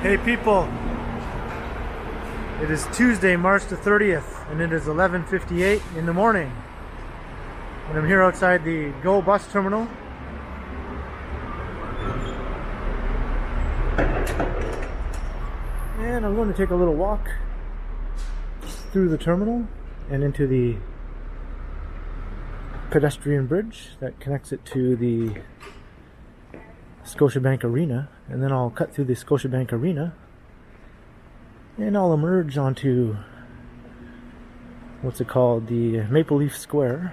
Hey people, it is Tuesday, March the 30th, and it is 11:58 in the morning. And I'm here outside the GO bus terminal. And I'm going to take a little walk through the terminal and into the pedestrian bridge that connects it to the Scotiabank Arena, and then I'll cut through the Scotiabank Arena and I'll emerge onto what's it called, the Maple Leaf Square.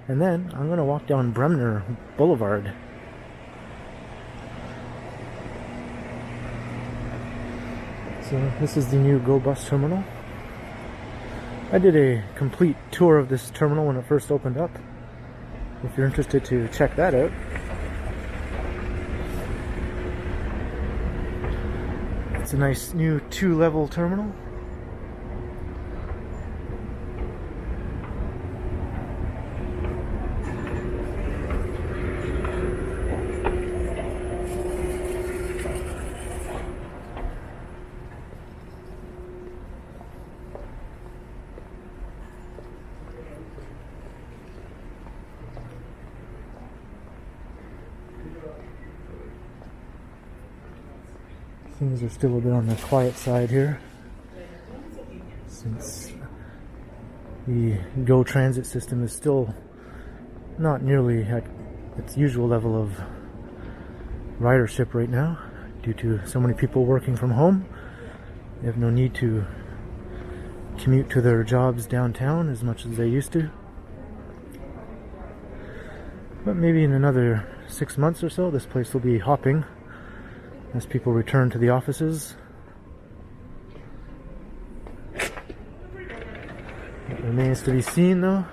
And then I'm going to walk down Bremner Blvd. So this is the new GO bus terminal. I did a complete tour of this terminal when it first opened up, if you're interested to check that out. It's a nice new 2-level terminal. Things are still a bit on the quiet side here, since the GO transit system is still not nearly at its usual level of ridership right now, due to so many people working from home. They have no need to commute to their jobs downtown as much as they used to. But maybe in another 6 months or so, this place will be hopping as people return to the offices. It remains to be seen, though.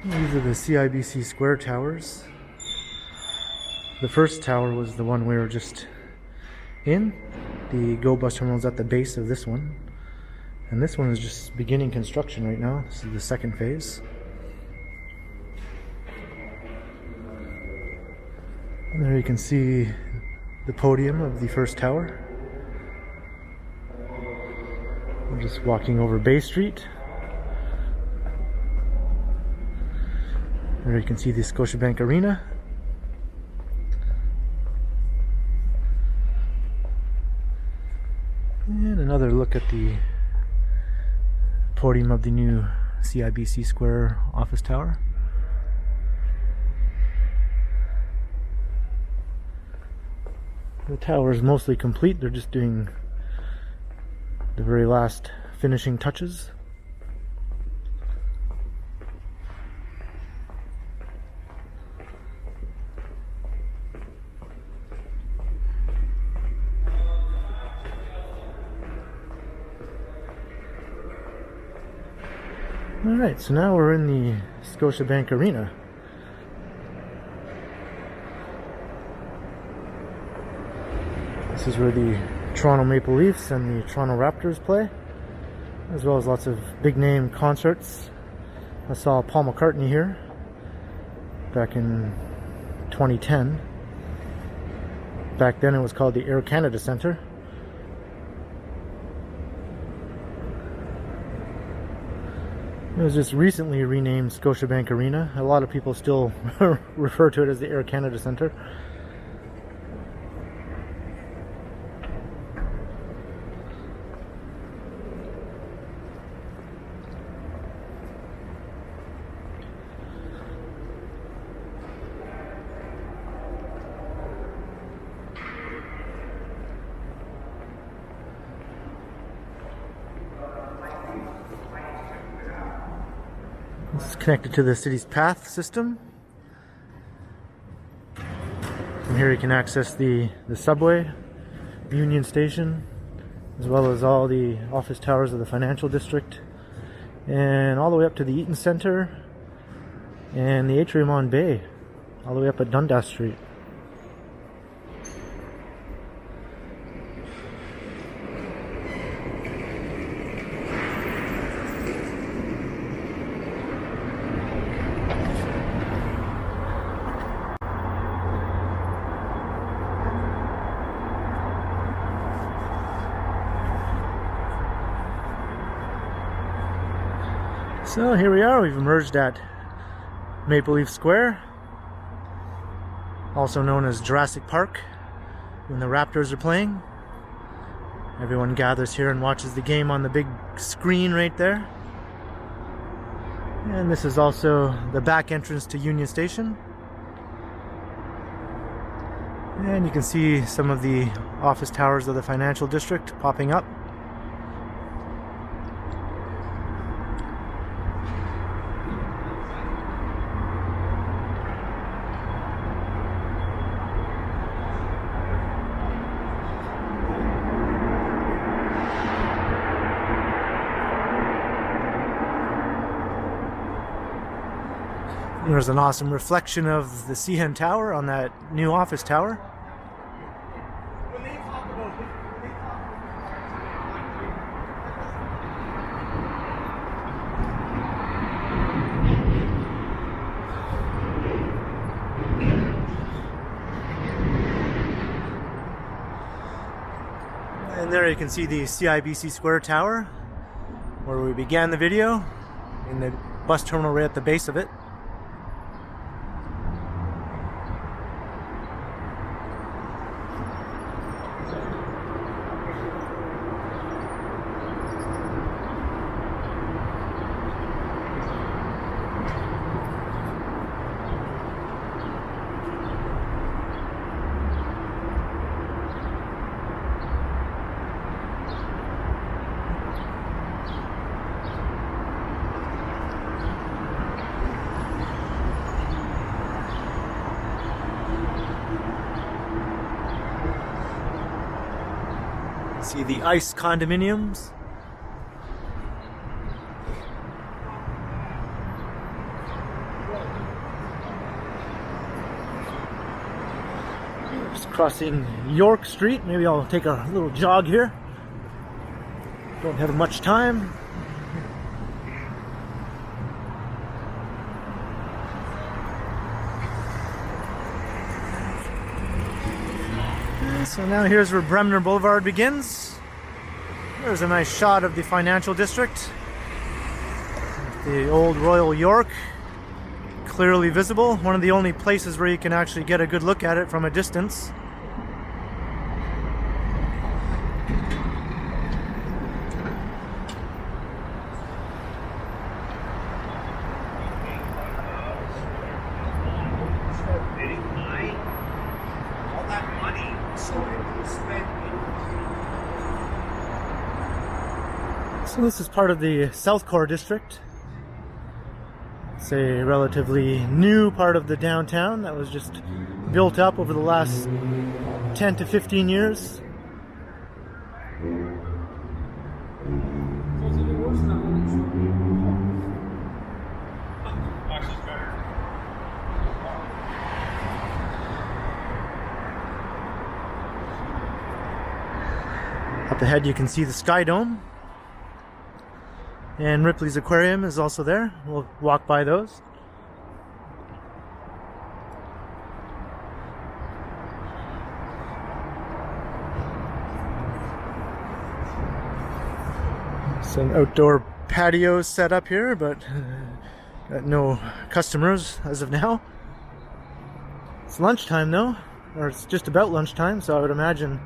These are the CIBC Square towers. The first tower was the one we were just in. The GO bus terminal is at the base of this one. And this one is just beginning construction right now. This is the second phase. And there you can see the podium of the first tower. We're just walking over Bay Street. There you can see the Scotiabank Arena. And another look at the podium of the new CIBC Square office tower. The tower is mostly complete. They're just doing the very last finishing touches. Alright, so now we're in the Scotiabank Arena. This is where the Toronto Maple Leafs and the Toronto Raptors play, as well as lots of big name concerts. I saw Paul McCartney here back in 2010. Back then it was called the Air Canada Centre. It was just recently renamed Scotiabank Arena. A lot of people still refer to it as the Air Canada Centre. This is connected to the city's path system. From here you can access the subway, Union Station, as well as all the office towers of the financial district, and all the way up to the Eaton Center and the atrium on Bay, all the way up at Dundas Street. So here we are, we've emerged at Maple Leaf Square, also known as Jurassic Park, when the Raptors are playing. Everyone gathers here and watches the game on the big screen right there. And this is also the back entrance to Union Station. And you can see some of the office towers of the financial district popping up. There's an awesome reflection of the Seahen Tower on that new office tower. And there you can see the CIBC Square Tower, where we began the video, in the bus terminal right at the base of it. See the ICE condominiums. Just crossing York Street. Maybe I'll take a little jog here. Don't have much time. So now here's where Bremner Blvd begins. There's a nice shot of the financial district. The old Royal York, clearly visible. One of the only places where you can actually get a good look at it from a distance. So this is part of the South Core district. It's a relatively new part of the downtown that was just built up over the last 10 to 15 years. Up ahead you can see the Skydome. And Ripley's Aquarium is also there. We'll walk by those. Some outdoor patios set up here, but got no customers as of now. It's lunchtime though, or it's just about lunchtime, so I would imagine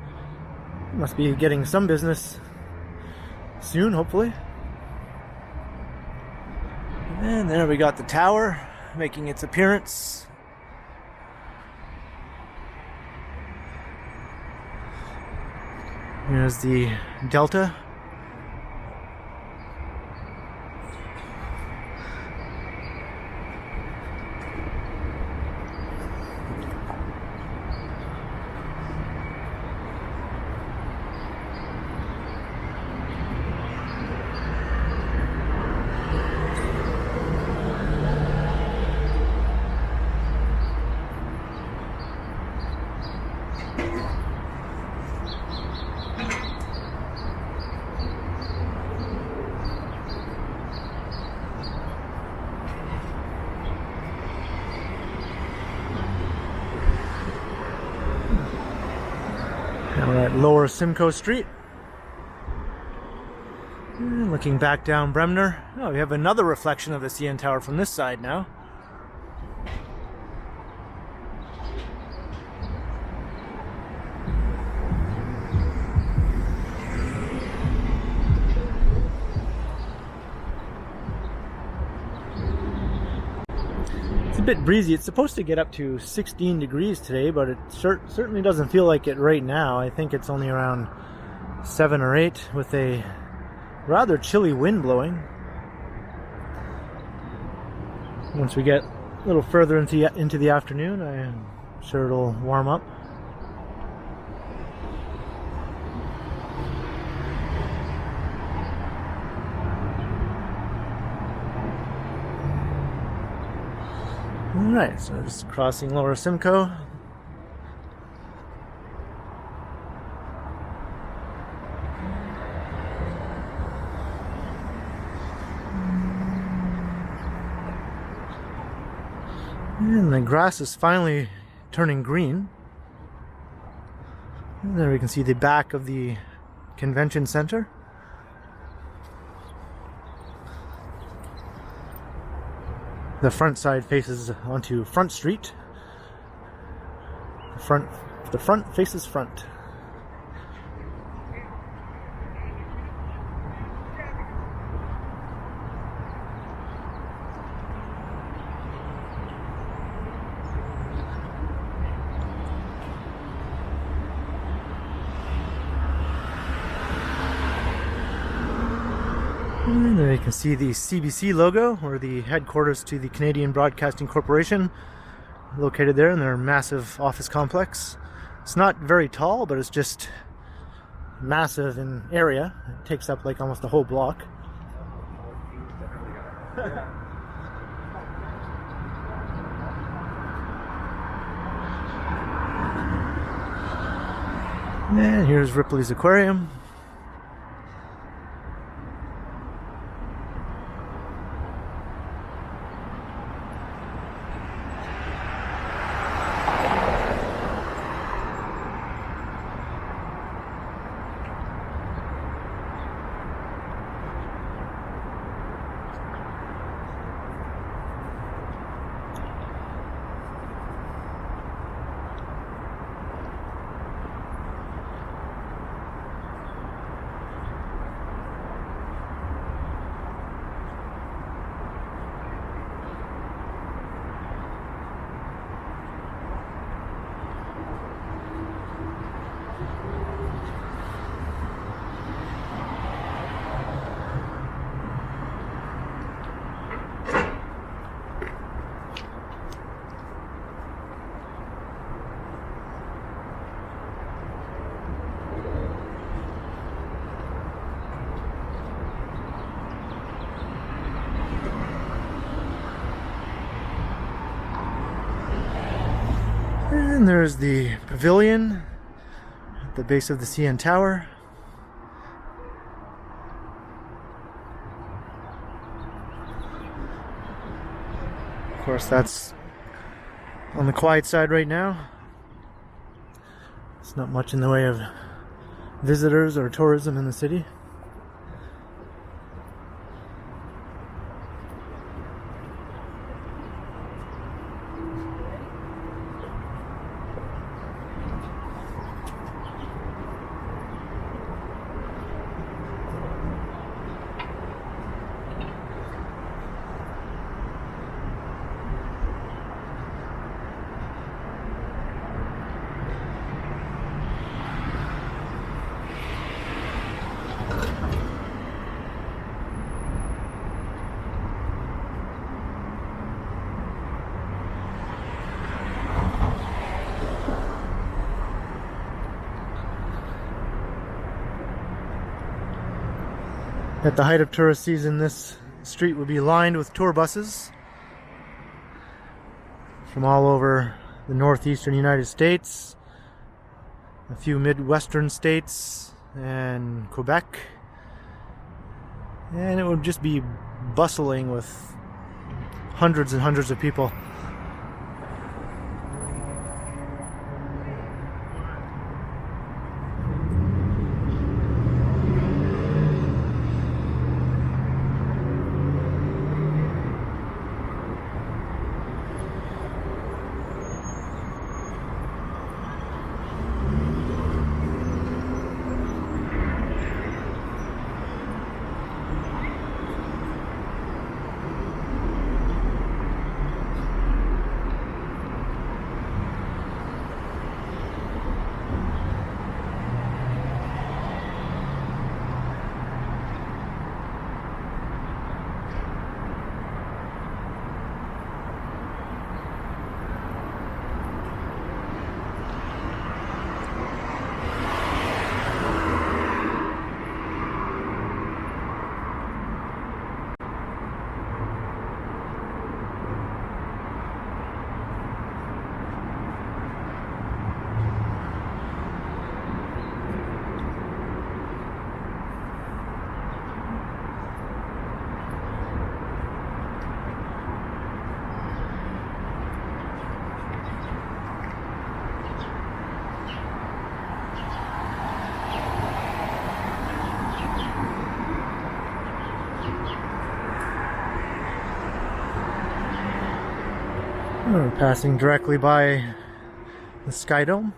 must be getting some business soon, hopefully. And there we got the tower making its appearance. Here's the Delta. We're at Lower Simcoe Street. Looking back down Bremner. Oh, we have another reflection of the CN Tower from this side now. It's a bit breezy. It's supposed to get up to 16 degrees today, but it certainly doesn't feel like it right now. I think it's only around 7 or 8 with a rather chilly wind blowing. Once we get a little further into the afternoon, I'm sure it'll warm up. Alright, so just crossing Lower Simcoe. And the grass is finally turning green. And there we can see the back of the convention center. The front side faces onto Front Street. The front faces front. And there you can see the CBC logo, or the headquarters to the Canadian Broadcasting Corporation, located there in their massive office complex. It's not very tall, but it's just massive in area. It takes up like almost a whole block. And here's Ripley's Aquarium. And there's the pavilion at the base of the CN Tower. Of course, that's on the quiet side right now. It's not much in the way of visitors or tourism in the city. At the height of tourist season, this street will be lined with tour buses from all over the northeastern United States, a few midwestern states, and Quebec. And it would just be bustling with hundreds and hundreds of people. We're passing directly by the Skydome.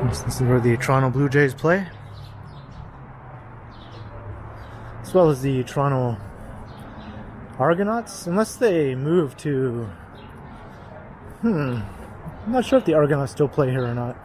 This is where the Toronto Blue Jays play, as well as the Toronto Argonauts, unless they move to... I'm not sure if the Argonauts still play here or not.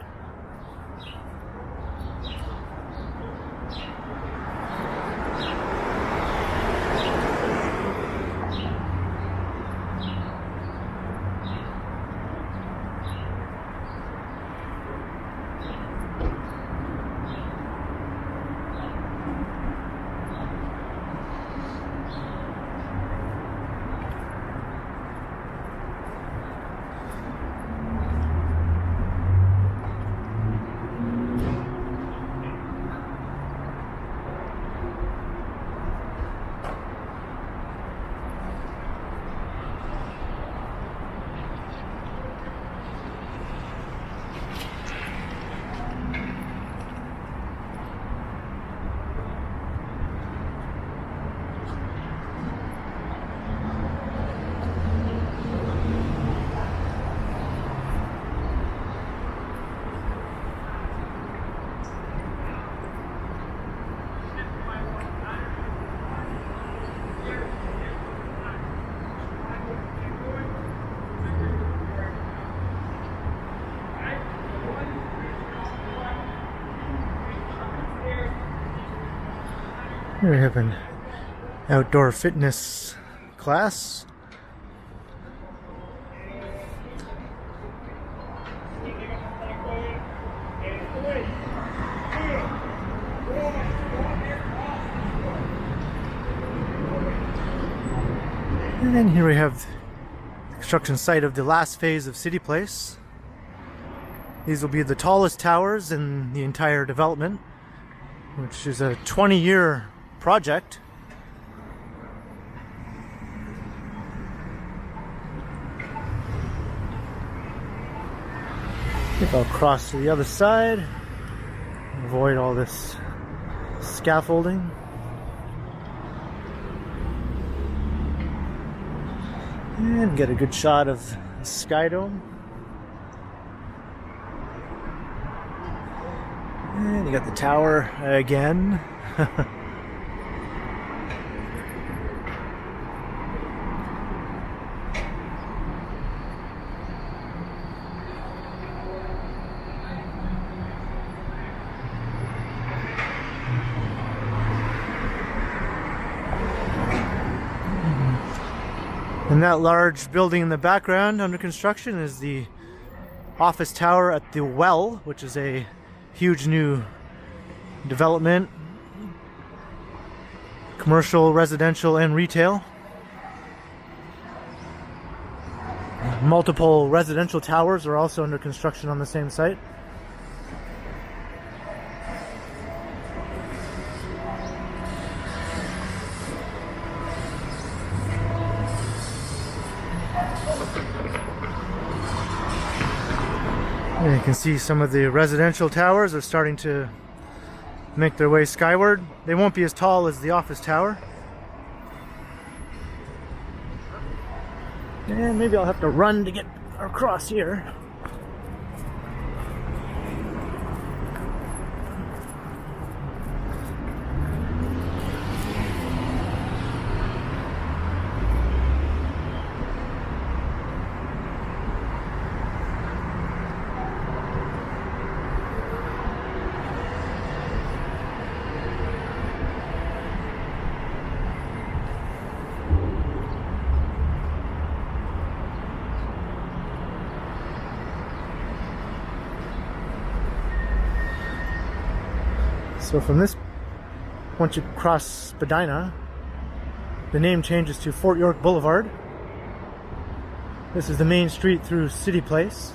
Here we have an outdoor fitness class. And then here we have the construction site of the last phase of City Place. These will be the tallest towers in the entire development, which is a 20-year project. I think I'll cross to the other side, avoid all this scaffolding. And get a good shot of Skydome. And you got the tower again. And that large building in the background under construction is the office tower at the Well, which is a huge new development, commercial, residential, and retail. Multiple residential towers are also under construction on the same site. And you can see some of the residential towers are starting to make their way skyward. They won't be as tall as the office tower. And maybe I'll have to run to get across here. So from this, once you cross Spadina, the name changes to Fort York Blvd. This is the main street through City Place.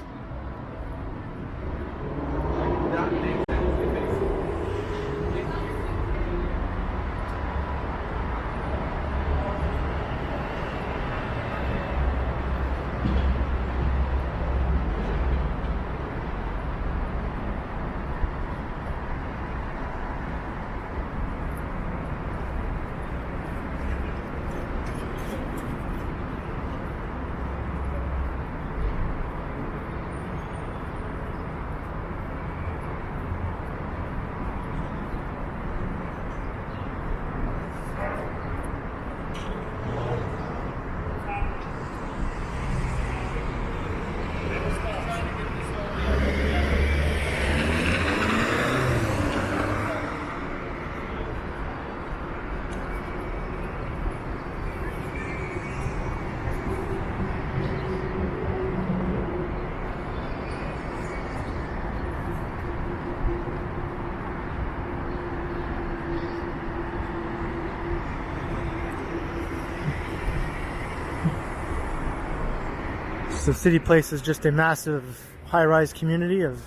So City Place is just a massive high-rise community of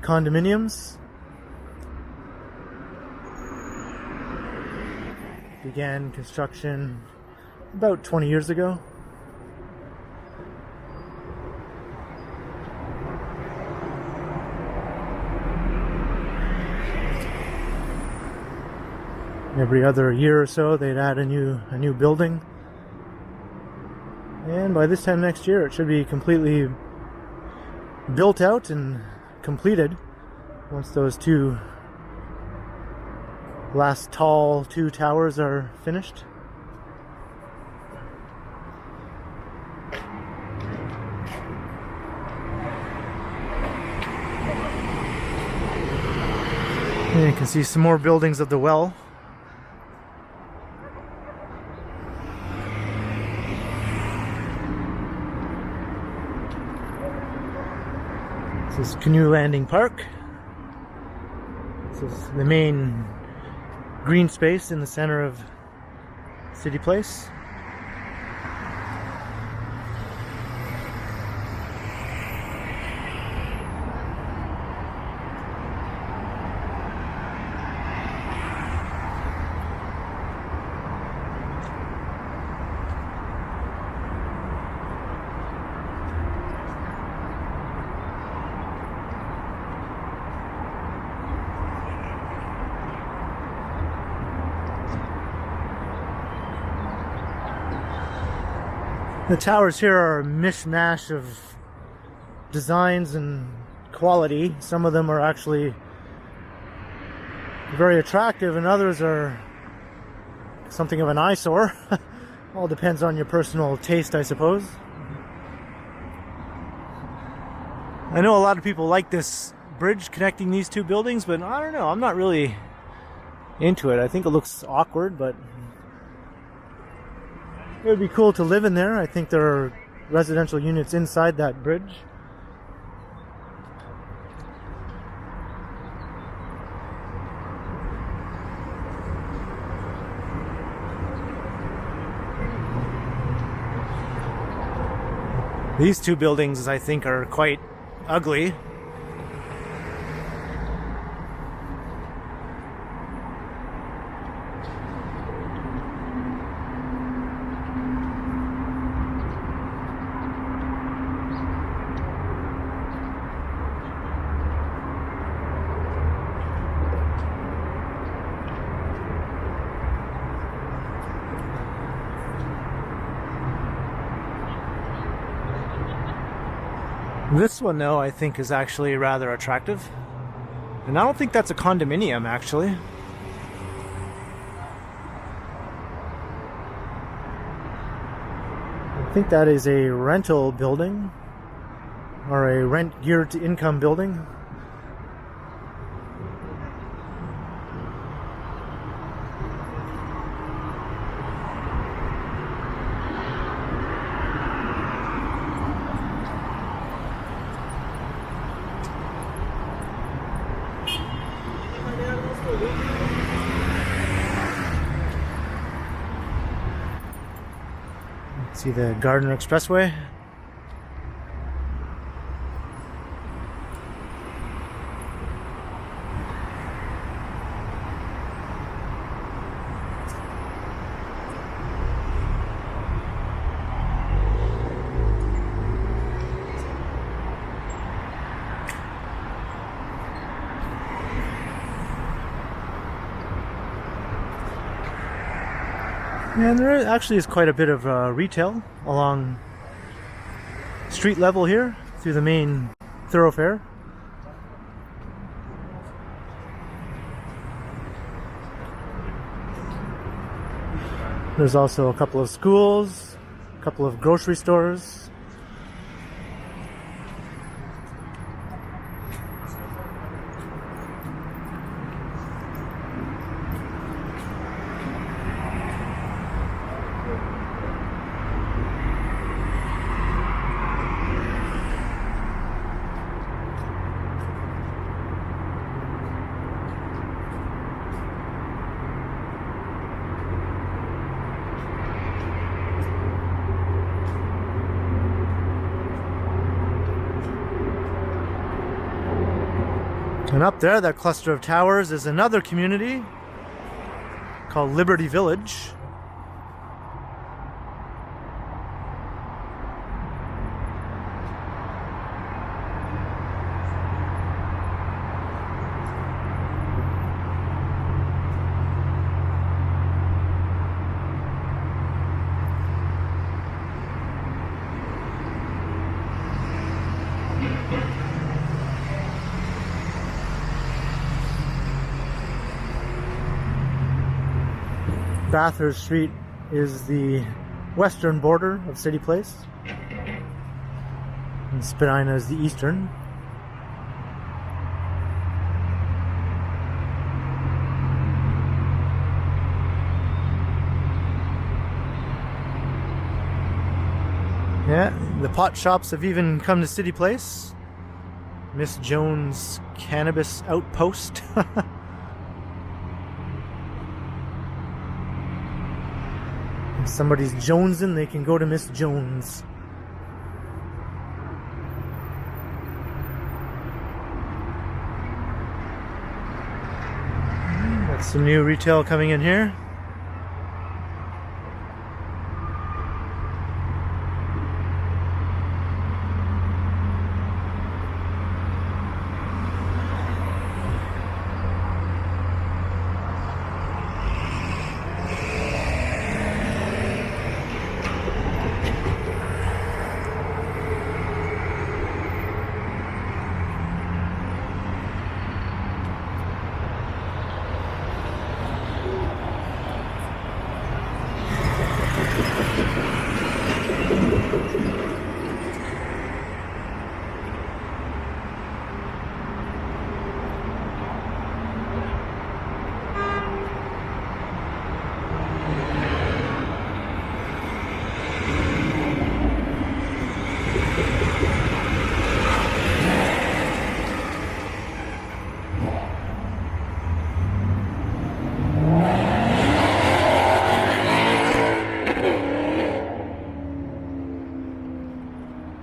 condominiums. Began construction about 20 years ago. Every other year or so they'd add a new building. And by this time next year it should be completely built out and completed once those two last tall two towers are finished. And you can see some more buildings of the Well. This is Canoe Landing Park. This is the main green space in the center of City Place. The towers here are a mishmash of designs and quality. Some of them are actually very attractive and others are something of an eyesore. All depends on your personal taste, I suppose. I know a lot of people like this bridge connecting these two buildings, but I don't know, I'm not really into it. I think it looks awkward, but it would be cool to live in there. I think there are residential units inside that bridge. These two buildings, I think, are quite ugly. This one, though, I think is actually rather attractive. And I don't think that's a condominium, actually. I think that is a rental building, or a rent geared to income building. See the Gardner Expressway. And there actually is quite a bit of retail along street level here through the main thoroughfare. There's also a couple of schools, a couple of grocery stores. And up there, that cluster of towers, is another community called Liberty Village. Bathurst Street is the western border of City Place, and Spadina is the eastern. Yeah, the pot shops have even come to City Place. Miss Jones' Cannabis Outpost. If somebody's jonesing, they can go to Miss Jones. Got some new retail coming in here.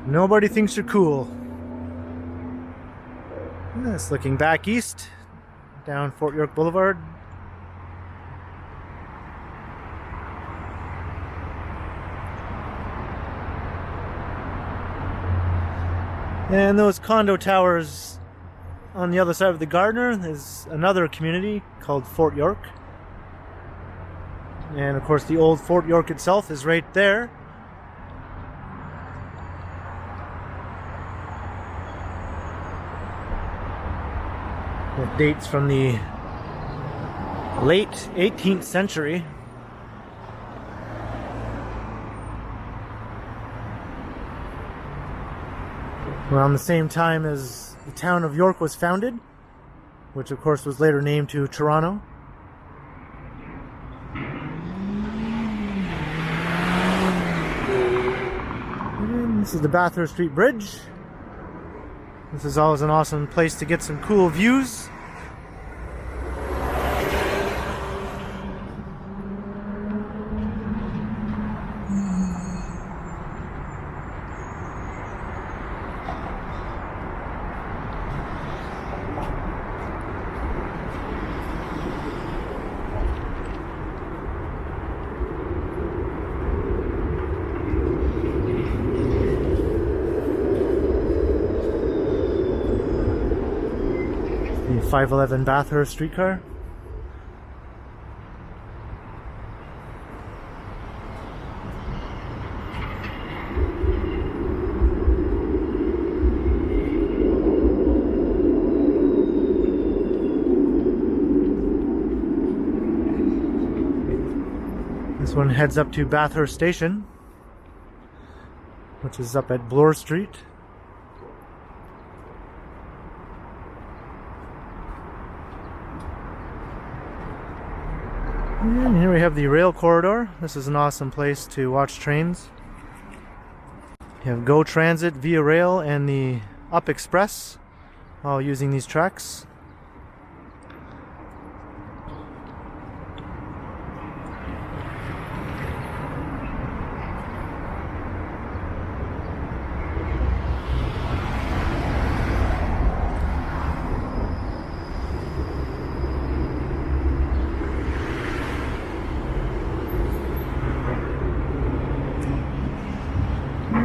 Nobody thinks you're cool. Yes, looking back east, down Fort York Blvd. And those condo towers on the other side of the Gardner is another community called Fort York. And of course the old Fort York itself is right there. It dates from the late 18th century. Around the same time as the town of York was founded, which of course was later named to Toronto. And this is the Bathurst Street Bridge. This is always an awesome place to get some cool views. The 511 Bathurst streetcar. This one heads up to Bathurst Station, which is up at Bloor Street. And here we have the rail corridor. This is an awesome place to watch trains. You have Go Transit, Via Rail, and the Up Express, all using these tracks.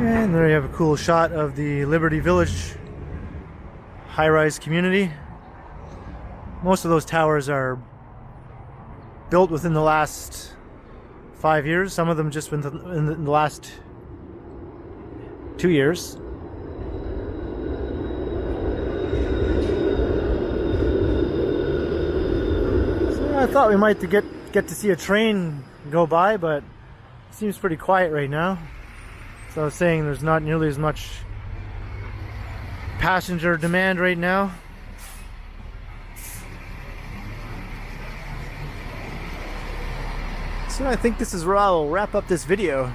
And there you have a cool shot of the Liberty Village high-rise community. Most of those towers are built within the last 5 years, some of them just in the last 2 years. So I thought we might get to see a train go by, but it seems pretty quiet right now. So I was saying there's not nearly as much passenger demand right now. So I think this is where I'll wrap up this video.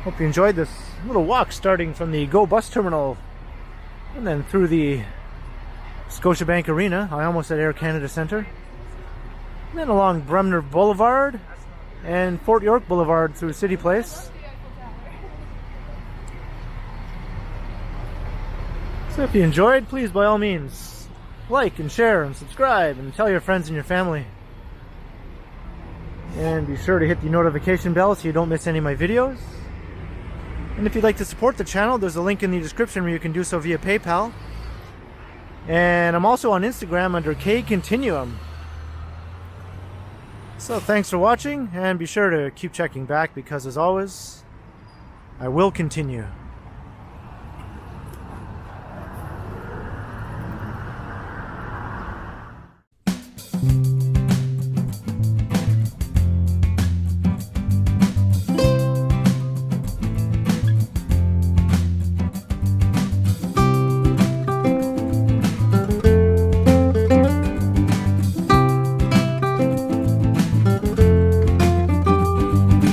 Hope you enjoyed this little walk starting from the GO bus terminal and then through the Scotiabank Arena. I almost said Air Canada Centre. And then along Bremner Blvd and Fort York Blvd through City Place. So if you enjoyed, please by all means like and share and subscribe and tell your friends and your family. And be sure to hit the notification bell so you don't miss any of my videos. And if you'd like to support the channel, there's a link in the description where you can do so via PayPal. And I'm also on Instagram under KContinuum. So thanks for watching, and be sure to keep checking back because as always, I will continue.